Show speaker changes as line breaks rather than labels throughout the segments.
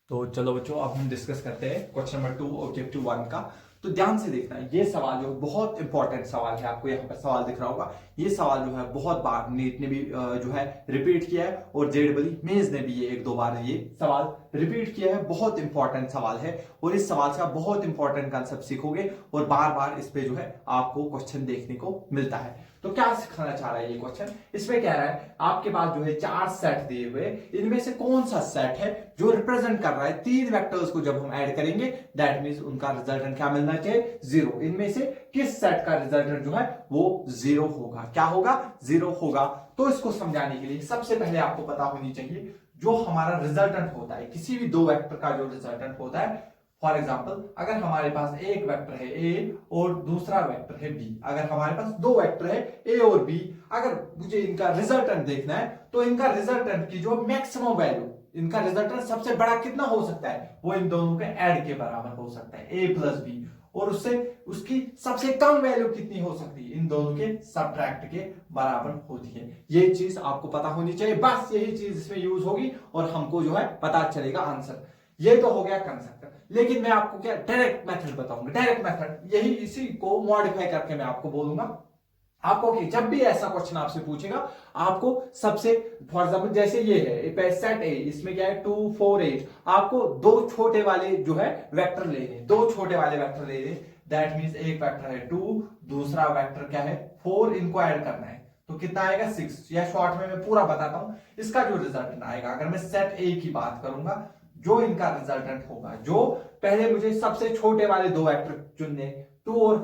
तो चलो बच्चों, अब हम डिस्कस करते हैं क्वेश्चन नंबर 2 ऑब्जेक्टिव 1 का। तो ध्यान से देखना, ये सवाल जो बहुत इंपॉर्टेंट सवाल है, आपको यहाँ पर सवाल दिख रहा होगा। ये सवाल जो है बहुत बार नीट ने भी जो है रिपीट किया है, और जेईई मेंस ने भी ये एक दो बार ये सवाल रिपीट किया है। बहुत इंपॉर्टेंट सवाल है, और इस सवाल से आप बहुत इंपॉर्टेंट कंसेप्ट सीखोगे, और बार बार इस पे जो है आपको क्वेश्चन देखने को मिलता है। तो क्या सिखाना चाह रहा है ये क्वेश्चन? इसमें कह रहा है आपके पास जो है 4 सेट दिए हुए, इनमें से कौन सा सेट है जो रिप्रेजेंट कर रहा है 3 वेक्टर्स को, जब हम ऐड करेंगे दैट मींस उनका रिजल्टेंट क्या मिलना चाहिए? 0। इनमें से किस सेट का रिजल्टेंट जो है वो 0 होगा? क्या होगा? 0 होगा। तो इसको समझाने के लिए सबसे पहले आपको पता होनी चाहिए जो हमारा रिजल्टेंट होता है, किसी भी दो वेक्टर का जो रिजल्टेंट होता है। फॉर एग्जाम्पल, अगर हमारे पास एक वेक्टर है ए और दूसरा वेक्टर है बी, अगर हमारे पास दो वेक्टर है ए और बी, अगर मुझे इनका रिजल्टेंट देखना है तो इनका रिजल्टेंट की जो मैक्सिमम वैल्यू, इनका रिजल्टेंट सबसे बड़ा कितना हो सकता है, वो इन दोनों के ऐड के बराबर हो सकता है, ए प्लस बी। और उससे उसकी सबसे कम वैल्यू कितनी हो सकती है? इन दोनों के सबट्रैक्ट के बराबर होती है। ये चीज आपको पता होनी चाहिए, बस यही चीज इसमें यूज होगी और हमको जो है पता चलेगा आंसर। ये तो हो गया कंसेप्ट। लेकिन मैं आपको क्या डायरेक्ट मेथड बताऊंगा। डायरेक्ट मेथड यही, इसी को मॉडिफाई करके मैं आपको बोलूंगा आपको कि जब भी ऐसा क्वेश्चन आपसे पूछेगा, आपको सबसे, फॉर एग्जाम्पल जैसे ये है सेट ए, इसमें क्या है 2 4 8, आपको दो छोटे वाले जो है वेक्टर लेने, दो छोटे वाले वेक्टर लेने। दैट मींस एक वेक्टर है 2, दूसरा वेक्टर क्या है 4, इनको ऐड करना है तो कितना आएगा 6। या शॉर्ट में मैं पूरा बताता हूं इसका जो रिजल्टेंट आएगा। अगर मैं सेट ए की बात करूंगा, जो इनका रिजल्टेंट होगा, जो पहले मुझे सबसे छोटे वाले दो वेक्टर चुनने, 2 और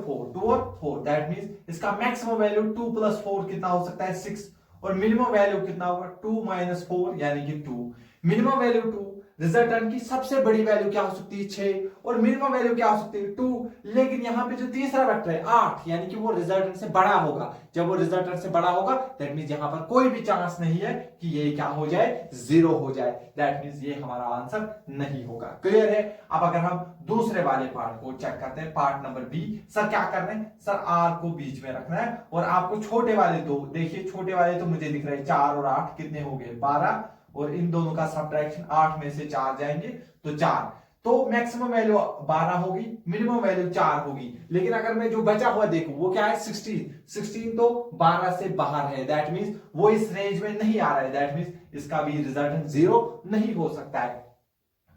4, दैट मींस इसका मैक्सिमम वैल्यू 2 प्लस 4 कितना हो सकता है 6, और मिनिमम वैल्यू कितना होगा 2 माइनस 4 यानी कि 2। मिनिमम वैल्यू 2, रिजल्टेंट की सबसे बड़ी वैल्यू क्या हो सकती है 6, और मिनिमम वैल्यू क्या हो सकती है 2। लेकिन यहां पे जो तीसरा वेक्टर है 8, यानी कि वो रिजल्टेंट से बड़ा होगा। जब वो रिजल्टेंट से बड़ा होगा दैट मींस यहां पर कोई भी चांस नहीं है कि ये क्या हो जाए, 0 हो जाए। दैट मींस ये हमारा आंसर नहीं होगा। क्लियर है? अब अगर हम दूसरे वाले पार्ट को चेक करते हैं, पार्ट नंबर बी। सर क्या करना है? सर आर को बीच में रखना है, और आपको छोटे वाले दो, देखिए छोटे वाले तो मुझे दिख रहे हैं 4 और 8 कितने हो गए 12, और इन दोनों का सब्ट्रैक्शन 8 में से 4 जाएंगे तो 4। तो मैक्सिमम वैल्यू 12 होगी, मिनिमम वैल्यू 4 होगी। लेकिन अगर मैं जो बचा हुआ देखूं वो क्या है 16 तो 12 से बाहर है। दैट मींस वो इस रेंज में नहीं आ रहा है। दैट मींस इसका भी रिजल्टेंट 0 नहीं हो सकता है।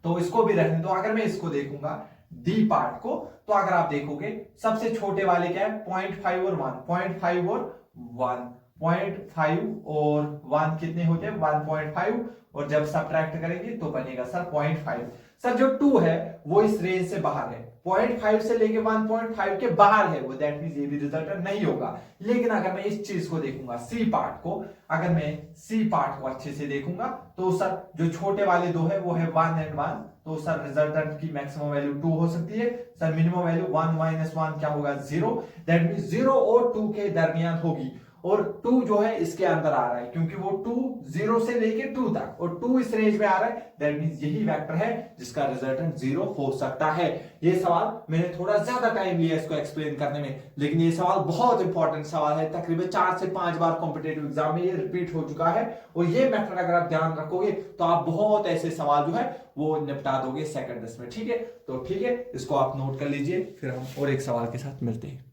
तो इसको भी रखने दो। अगर मैं इसको देखूंगा डी पार्ट को, तो अगर आप देखोगे सबसे छोटे वाले क्या है 0.5 और 1, 0.5 और 1, 0.5 और 1 कितने होते हैं 1.5, और जब सब्ट्रैक्ट करेंगे तो बनेगा सर 0.5। सर जो 2 है वो इस रेंज से बाहर है, 0.5 से लेके 1.5 के बाहर है वो, दैट मींस ये भी रिजल्टेंट नहीं होगा। लेकिन अगर मैं इस चीज को देखूंगा सी पार्ट को, अगर मैं सी पार्ट को अच्छे से देखूंगा तो सर जो छोटे वाले दो है वो है 1 एंड 1, तो सर रिजल्टेंट की मैक्सिमम वैल्यू 2 हो सकती है। सर मिनिमम वैल्यू 1 माइनस 1 क्या होगा 0, दैट मींस 0 और 2 के दरमियान होगी। और 2 जो है इसके अंदर आ रहा है, क्योंकि वो 2 0 से लेके 2 तक, और 2 इस रेंज में आ रहा है। दैट मींस यही वेक्टर है जिसका रिजल्टेंट 0 हो सकता है। ये सवाल मैंने थोड़ा ज्यादा टाइम लिया इसको एक्सप्लेन करने में, लेकिन ये सवाल बहुत इंपॉर्टेंट सवाल है। तकरीबन 4 से 5 बार कॉम्पिटेटिव एग्जाम में ये रिपीट हो चुका है, और ये मेथड अगर आप ध्यान रखोगे तो आप बहुत ऐसे सवाल जो है वो निपटा दोगे सेकंड्स में। ठीक है? तो ठीक है, इसको आप नोट कर लीजिए, फिर हम और एक सवाल के साथ मिलते हैं।